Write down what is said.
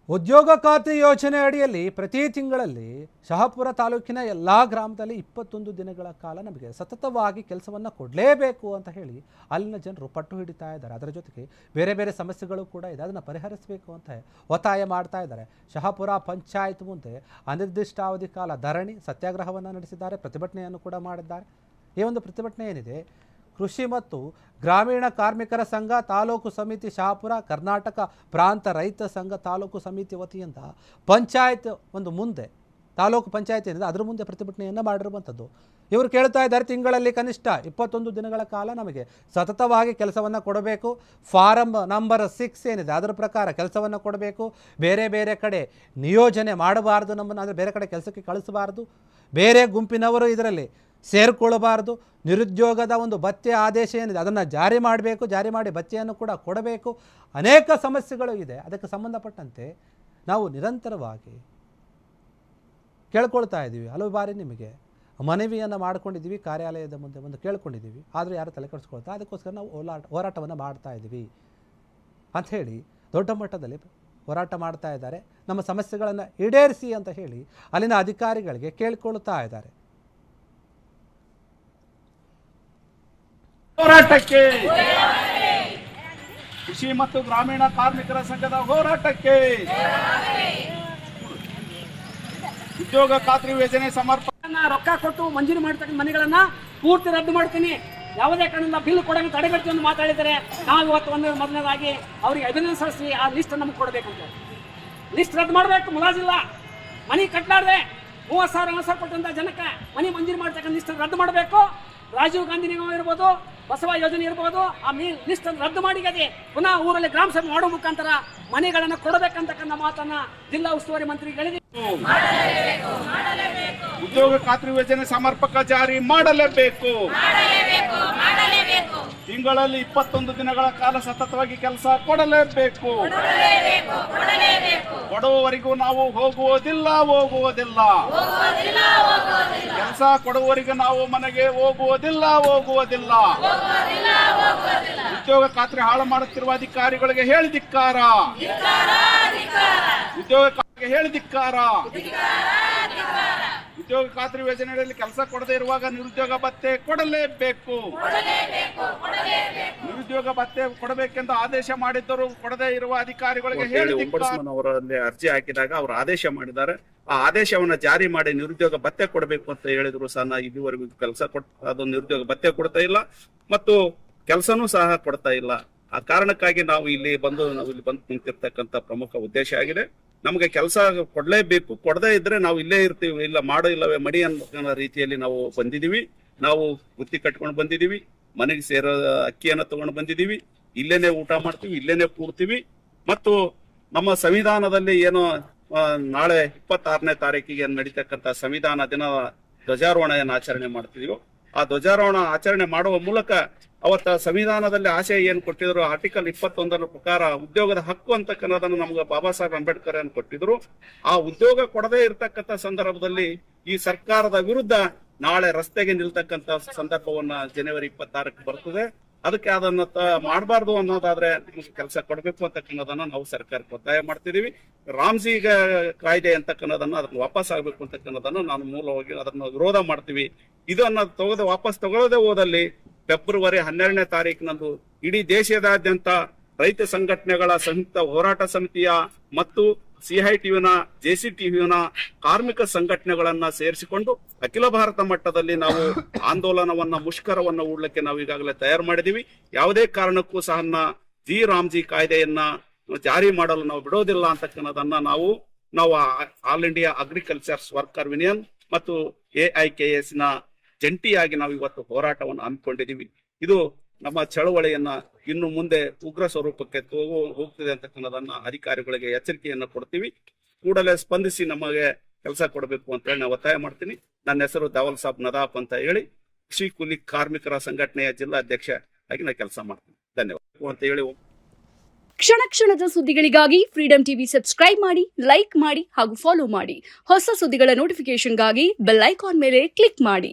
ಉದ್ಯೋಗ ಖಾತ್ರಿ ಯೋಜನೆ ಅಡಿಯಲ್ಲಿ ಪ್ರತಿ ತಿಂಗಳಲ್ಲಿ ಶಹಾಪುರ ತಾಲೂಕಿನ ಎಲ್ಲ ಗ್ರಾಮದಲ್ಲಿ 21 ದಿನಗಳ ಕಾಲ ನಮಗೆ ಸತತವಾಗಿ ಕೆಲಸವನ್ನು ಕೊಡಲೇಬೇಕು ಅಂತ ಹೇಳಿ ಅಲ್ಲಿನ ಜನರು ಪಟ್ಟು ಹಿಡಿತಾ ಇದ್ದಾರೆ. ಅದರ ಜೊತೆಗೆ ಬೇರೆ ಬೇರೆ ಸಮಸ್ಯೆಗಳು ಕೂಡ ಇದೆ, ಅದನ್ನು ಪರಿಹರಿಸಬೇಕು ಅಂತ ಒತ್ತಾಯ ಮಾಡ್ತಾ ಇದ್ದಾರೆ. ಶಹಾಪುರ ಪಂಚಾಯತ್ ಮುಂದೆ ಅನಿರ್ದಿಷ್ಟಾವಧಿ ಕಾಲ ಧರಣಿ ಸತ್ಯಾಗ್ರಹವನ್ನು ನಡೆಸಿದ್ದಾರೆ, ಪ್ರತಿಭಟನೆಯನ್ನು ಕೂಡ ಮಾಡಿದ್ದಾರೆ. ಈ ಒಂದು ಪ್ರತಿಭಟನೆ ಏನಿದೆ, ಕೃಷಿ ಮತ್ತು ಗ್ರಾಮೀಣ ಕಾರ್ಮಿಕರ ಸಂಘ ತಾಲೂಕು ಸಮಿತಿ ಶಹಾಪುರ, ಕರ್ನಾಟಕ ಪ್ರಾಂತ ರೈತ ಸಂಘ ತಾಲೂಕು ಸಮಿತಿ ವತಿಯಿಂದ ಪಂಚಾಯತ್ ಒಂದು ಮುಂದೆ ತಾಲೂಕು ಪಂಚಾಯತ್ ಏನಿದೆ ಅದರ ಮುಂದೆ ಪ್ರತಿಭಟನೆಯನ್ನು ಮಾಡಿರುವಂಥದ್ದು. ಇವರು ಕೇಳ್ತಾ ಇದ್ದಾರೆ, ತಿಂಗಳಲ್ಲಿ ಕನಿಷ್ಠ 21 ದಿನಗಳ ಕಾಲ ನಮಗೆ ಸತತವಾಗಿ ಕೆಲಸವನ್ನು ಕೊಡಬೇಕು. ಫಾರಂ ನಂಬರ್ 6 ಏನಿದೆ ಅದರ ಪ್ರಕಾರ ಕೆಲಸವನ್ನು ಕೊಡಬೇಕು. ಬೇರೆ ಬೇರೆ ಕಡೆ ನಿಯೋಜನೆ ಮಾಡಬಾರ್ದು, ನಮ್ಮನ್ನು ಅಂದರೆ ಬೇರೆ ಕಡೆ ಕೆಲಸಕ್ಕೆ ಕಳಿಸಬಾರ್ದು. ಬೇರೆ ಗುಂಪಿನವರು ಇದರಲ್ಲಿ ಸೇರಿಕೊಳ್ಳಬಾರ್ದು. ನಿರುದ್ಯೋಗದ ಒಂದು ಭತ್ಯೆ ಆದೇಶ ಏನಿದೆ ಅದನ್ನು ಜಾರಿ ಮಾಡಬೇಕು, ಜಾರಿ ಮಾಡಿ ಭತ್ಯೆಯನ್ನು ಕೂಡ ಕೊಡಬೇಕು. ಅನೇಕ ಸಮಸ್ಯೆಗಳು ಇದೆ. ಅದಕ್ಕೆ ಸಂಬಂಧಪಟ್ಟಂತೆ ನಾವು ನಿರಂತರವಾಗಿ ಕೇಳ್ಕೊಳ್ತಾ ಇದ್ದೀವಿ. ಹಲವು ಬಾರಿ ನಿಮಗೆ ಮನವಿಯನ್ನು ಮಾಡ್ಕೊಂಡಿದ್ದೀವಿ, ಕಾರ್ಯಾಲಯದ ಮುಂದೆ ಒಂದು ಕೇಳ್ಕೊಂಡಿದ್ದೀವಿ, ಆದರೂ ಯಾರು ತಲೆ ಕೆಡಿಸ್ಕೊಳ್ತಾ, ಅದಕ್ಕೋಸ್ಕರ ನಾವು ಹೋರಾಟವನ್ನು ಮಾಡ್ತಾ ಇದ್ದೀವಿ ಅಂಥೇಳಿ ದೊಡ್ಡ ಮಟ್ಟದಲ್ಲಿ ಹೋರಾಟ ಮಾಡ್ತಾ ಇದ್ದಾರೆ. ನಮ್ಮ ಸಮಸ್ಯೆಗಳನ್ನು ಈಡೇರಿಸಿ ಅಂತ ಹೇಳಿ ಅಲ್ಲಿನ ಅಧಿಕಾರಿಗಳಿಗೆ ಕೇಳ್ಕೊಳ್ತಾ ಇದ್ದಾರೆ. ಹೋರಾಟಕ್ಕೆ, ಕೃಷಿ ಮತ್ತು ಗ್ರಾಮೀಣ ಕಾರ್ಮಿಕರ ಸಂಘದ ಹೋರಾಟಕ್ಕೆ, ಉದ್ಯೋಗ ಖಾತ್ರಿ ಯೋಜನೆ ಸಮರ್ಪಣೆ ರೊಕ್ಕ ಕೊಟ್ಟು ಮಂಜೂರು ಮಾಡತಕ್ಕಂಥ ಮನೆಗಳನ್ನ ಪೂರ್ತಿ ರದ್ದು ಮಾಡ್ತೀನಿ, ಯಾವುದೇ ಕಾರಣದಿಂದ ಬಿಲ್ ಕೊಡೋಕೆ ತಡೆಗಟ್ಟಿ ಅಂತ ಮಾತಾಡಿದರೆ ನಾವು ಇವತ್ತು ಮೊದಲನೇದಾಗಿ ಅವರಿಗೆ ಅಭಿನಂದಿಸಿ ಆ ಲಿಸ್ಟ್ ನಮ್ಗೆ ಕೊಡಬೇಕಂತ. ಲಿಸ್ಟ್ ರದ್ದು ಮಾಡಬೇಕು, ಮುಲಾಜಿಲ್ಲ. ಮನೆ ಕಟ್ಟಲಾರ್ದೆ 30,000 40,000 ಕೊಟ್ಟಂತ ಜನಕ್ಕೆ ಮನೆ ಮಂಜೂರು ಮಾಡ್ತಕ್ಕಂಥ ಲಿಸ್ಟ್ ರದ್ದು ಮಾಡಬೇಕು. ರಾಜೀವ್ ಗಾಂಧಿ ನಿಗಮ ಇರ್ಬೋದು, ಬಸವ ಯೋಜನೆ ಇರ್ಬೋದು, ಆ ಲಿಸ್ಟ್ ಅನ್ನು ರದ್ದು ಮಾಡಿ ಪುನಃ ಊರಲ್ಲಿ ಗ್ರಾಮ ಸಭೆ ಮಾಡುವ ಮುಖಾಂತರ ಮನೆಗಳನ್ನು ಕೊಡಬೇಕಂತಕ್ಕಂಥ ಮಾತನ್ನ ಜಿಲ್ಲಾ ಉಸ್ತುವಾರಿ ಮಂತ್ರಿ ಹೇಳಿದ್ರು. ಉದ್ಯೋಗ ಖಾತ್ರಿ ಯೋಜನೆ ಸಮರ್ಪಕ ಜಾರಿ ಮಾಡಲೇಬೇಕು. ತಿಂಗಳಲ್ಲಿ 21 ದಿನಗಳ ಕಾಲ ಸತತವಾಗಿ ಕೆಲಸ ಕೊಡಲೇಬೇಕು. ಕೊಡುವವರೆಗೂ ನಾವು ಹೋಗುವುದಿಲ್ಲ. ಕೆಲಸ ಕೊಡುವವರೆಗೂ ನಾವು ಮನೆಗೆ ಹೋಗುವುದಿಲ್ಲ. ಉದ್ಯೋಗ ಖಾತ್ರಿ ಹಾಳು ಮಾಡುತ್ತಿರುವ ಅಧಿಕಾರಿಗಳಿಗೆ ಹೇಳಿದಿಕ್ಕಾರ. ಉದ್ಯೋಗ ಖಾತ್ರಿಗೆ ಹೇಳಿದಿಕ್ಕಾರ. ಉದ್ಯೋಗ ಖಾತ್ರಿ ಯೋಜನೆಯಲ್ಲಿ ಕೆಲಸ ಕೊಡದೇ ಇರುವಾಗ ನಿರುದ್ಯೋಗ ಭತ್ಯೆ ಕೊಡಲೇಬೇಕು. ನಿರುದ್ಯೋಗ ಭತ್ಯೆ ಕೊಡಬೇಕೆಂದು ಆದೇಶ ಮಾಡಿದ್ದರು, ಕೊಡದೇ ಇರುವ ಅಧಿಕಾರಿಗಳಿಗೆ ombudsman ಅವರಲ್ಲಿ ಅರ್ಜಿ ಹಾಕಿದಾಗ ಅವರು ಆದೇಶ ಮಾಡಿದ್ದಾರೆ. ಆ ಆದೇಶವನ್ನ ಜಾರಿ ಮಾಡಿ ನಿರುದ್ಯೋಗ ಭತ್ಯೆ ಕೊಡಬೇಕು ಅಂತ ಹೇಳಿದ್ರು ಸಹ ಇದುವರೆಗೂ ಅದು ನಿರುದ್ಯೋಗ ಭತ್ಯೆ ಕೊಡ್ತಾ ಇಲ್ಲ ಮತ್ತು ಕೆಲಸನೂ ಸಹ ಕೊಡ್ತಾ ಇಲ್ಲ. ಆ ಕಾರಣಕ್ಕಾಗಿ ನಾವು ಇಲ್ಲಿ ಬಂದು ನಿಂತಿರ್ತಕ್ಕಂಥ ಪ್ರಮುಖ ಉದ್ದೇಶ ಆಗಿದೆ. ನಮಗೆ ಕೆಲಸ ಕೊಡ್ಲೇಬೇಕು, ಕೊಡದೇ ಇದ್ರೆ ನಾವು ಇಲ್ಲೇ ಇರ್ತೀವಿ, ಇಲ್ಲ ಮಾಡೋ ಇಲ್ಲವೇ ಮಡಿ ಅನ್ನೋ ರೀತಿಯಲ್ಲಿ ನಾವು ಬಂದಿದೀವಿ. ನಾವು ಬುತ್ತಿ ಕಟ್ಕೊಂಡು ಬಂದಿದೀವಿ, ಮನೆಗೆ ಸೇರೋ ಅಕ್ಕಿಯನ್ನ ತಗೊಂಡು ಬಂದಿದೀವಿ, ಇಲ್ಲೇನೆ ಊಟ ಮಾಡ್ತೀವಿ, ಇಲ್ಲೇನೆ ಕೂಡ್ತೀವಿ. ಮತ್ತು ನಮ್ಮ ಸಂವಿಧಾನದಲ್ಲಿ ಏನೋ ನಾಳೆ 26ನೇ ತಾರೀಕಿಗೆ ನಡೀತಕ್ಕಂಥ ಸಂವಿಧಾನ ದಿನ ಧ್ವಜಾರೋಹಣೆಯನ್ನು ಆಚರಣೆ ಮಾಡ್ತಿದೀವೋ, ಆ ಧ್ವಜಾರೋಹಣ ಆಚರಣೆ ಮಾಡುವ ಮೂಲಕ ಅವತ್ತ ಸಂವಿಧಾನದಲ್ಲಿ ಆಶಯ ಏನ್ ಕೊಟ್ಟಿದ್ರು, ಆರ್ಟಿಕಲ್ 21 ಪ್ರಕಾರ ಉದ್ಯೋಗದ ಹಕ್ಕು ಅಂತಕ್ಕನ್ನೋದನ್ನು ನಮ್ಗೆ ಬಾಬಾ ಸಾಹೇಬ್ ಅಂಬೇಡ್ಕರ್ ಅನ್ನು ಕೊಟ್ಟಿದ್ರು. ಆ ಉದ್ಯೋಗ ಕೊಡದೇ ಇರತಕ್ಕಂಥ ಸಂದರ್ಭದಲ್ಲಿ ಈ ಸರ್ಕಾರದ ವಿರುದ್ಧ ನಾಳೆ ರಸ್ತೆಗೆ ನಿಲ್ತಕ್ಕಂಥ ಸಂದರ್ಭವನ್ನ ಜನವರಿ 26ಕ್ಕೆ ಬರ್ತದೆ. ಅದಕ್ಕೆ ಅದನ್ನ ಮಾಡಬಾರ್ದು ಅನ್ನೋದಾದ್ರೆ ನಮ್ಗೆ ಕೆಲಸ ಕೊಡಬೇಕು ಅಂತಕ್ಕನ್ನೋದನ್ನ ನಾವು ಸರ್ಕಾರಕ್ಕೆ ಒತ್ತಾಯ ಮಾಡ್ತಿದೀವಿ. ರಾಮ್ಜಿ ಕಾಯ್ದೆ ಅಂತಕ್ಕನ್ನೋದನ್ನ ಅದನ್ನ ವಾಪಸ್ ಆಗ್ಬೇಕು ಅಂತಕ್ಕನ್ನೋದನ್ನ ನಾನು ಮೂಲವಾಗಿ ಅದನ್ನ ವಿರೋಧ ಮಾಡ್ತೀವಿ. ಇದನ್ನ ವಾಪಸ್ ತಗೊಳ್ಳದೆ ಹೋದಲ್ಲಿ ಫೆಬ್ರವರಿ 12ನೇ ತಾರೀಕಿನಂದು ಇಡೀ ದೇಶದಾದ್ಯಂತ ರೈತ ಸಂಘಟನೆಗಳ ಸಂಯುಕ್ತ ಹೋರಾಟ ಸಮಿತಿಯ ಮತ್ತು CITUನ JCTUನ ಕಾರ್ಮಿಕ ಸಂಘಟನೆಗಳನ್ನ ಸೇರಿಸಿಕೊಂಡು ಅಖಿಲ ಭಾರತ ಮಟ್ಟದಲ್ಲಿ ನಾವು ಆಂದೋಲನವನ್ನ ಮುಷ್ಕರವನ್ನ ಹೂಡ್ಲಿಕ್ಕೆ ನಾವು ಈಗಾಗಲೇ ತಯಾರು ಮಾಡಿದೀವಿ. ಯಾವುದೇ ಕಾರಣಕ್ಕೂ ಸಹ ರಾಮ್ಜಿ ಕಾಯ್ದೆಯನ್ನ ಜಾರಿ ಮಾಡಲು ನಾವು ಬಿಡೋದಿಲ್ಲ ಅಂತಕ್ಕನ್ನೋದನ್ನ ನಾವು ಆಲ್ ಇಂಡಿಯಾ ಅಗ್ರಿಕಲ್ಚರ್ಸ್ ವರ್ಕರ್ ಯೂನಿಯನ್ ಮತ್ತು AIKS ನ ಜಂಟಿಯಾಗಿ ನಾವು ಇವತ್ತು ಹೋರಾಟವನ್ನು ಹಮ್ಮಿಕೊಂಡಿದ್ದೀವಿ. ಇದು ನಮ್ಮ ಚಳವಳಿಯನ್ನ ಇನ್ನು ಮುಂದೆ ಉಗ್ರ ಸ್ವರೂಪಕ್ಕೆ ಹೋಗ್ತಿದೆ ಅಂತಕ್ಕನ್ನೋದನ್ನ ಅಧಿಕಾರಿಗಳಿಗೆ ಎಚ್ಚರಿಕೆಯನ್ನ ಕೊಡ್ತೀವಿ. ಕೂಡಲೇ ಸ್ಪಂದಿಸಿ ನಮಗೆ ಕೆಲಸ ಕೊಡಬೇಕು ಅಂತ ಹೇಳಿ ನಾವು ಒತ್ತಾಯ ಮಾಡ್ತೀನಿ. ನನ್ನ ಹೆಸರು ದಾವಲ್ ಸಾಬ್ ನದಾಫ್ ಅಂತ ಹೇಳಿ ಕೃಷಿ ಕೂಲಿ ಕಾರ್ಮಿಕರ ಸಂಘಟನೆಯ ಜಿಲ್ಲಾಧ್ಯಕ್ಷ ಆಗಿ ನಾನು ಕೆಲಸ ಮಾಡ್ತೀನಿ. ಧನ್ಯವಾದ ಅಂತ ಹೇಳಿ ಕ್ಷಣ ಕ್ಷಣದ ಸುದ್ದಿಗಳಿಗಾಗಿ ಫ್ರೀಡಂ ಟಿವಿ ಸಬ್ಸ್ಕ್ರೈಬ್ ಮಾಡಿ, ಲೈಕ್ ಮಾಡಿ ಹಾಗೂ ಫಾಲೋ ಮಾಡಿ. ಹೊಸ ಸುದ್ದಿಗಳ ನೋಟಿಫಿಕೇಶನ್ಗಾಗಿ ಬೆಲ್ ಐಕಾನ್ ಮೇಲೆ ಕ್ಲಿಕ್ ಮಾಡಿ.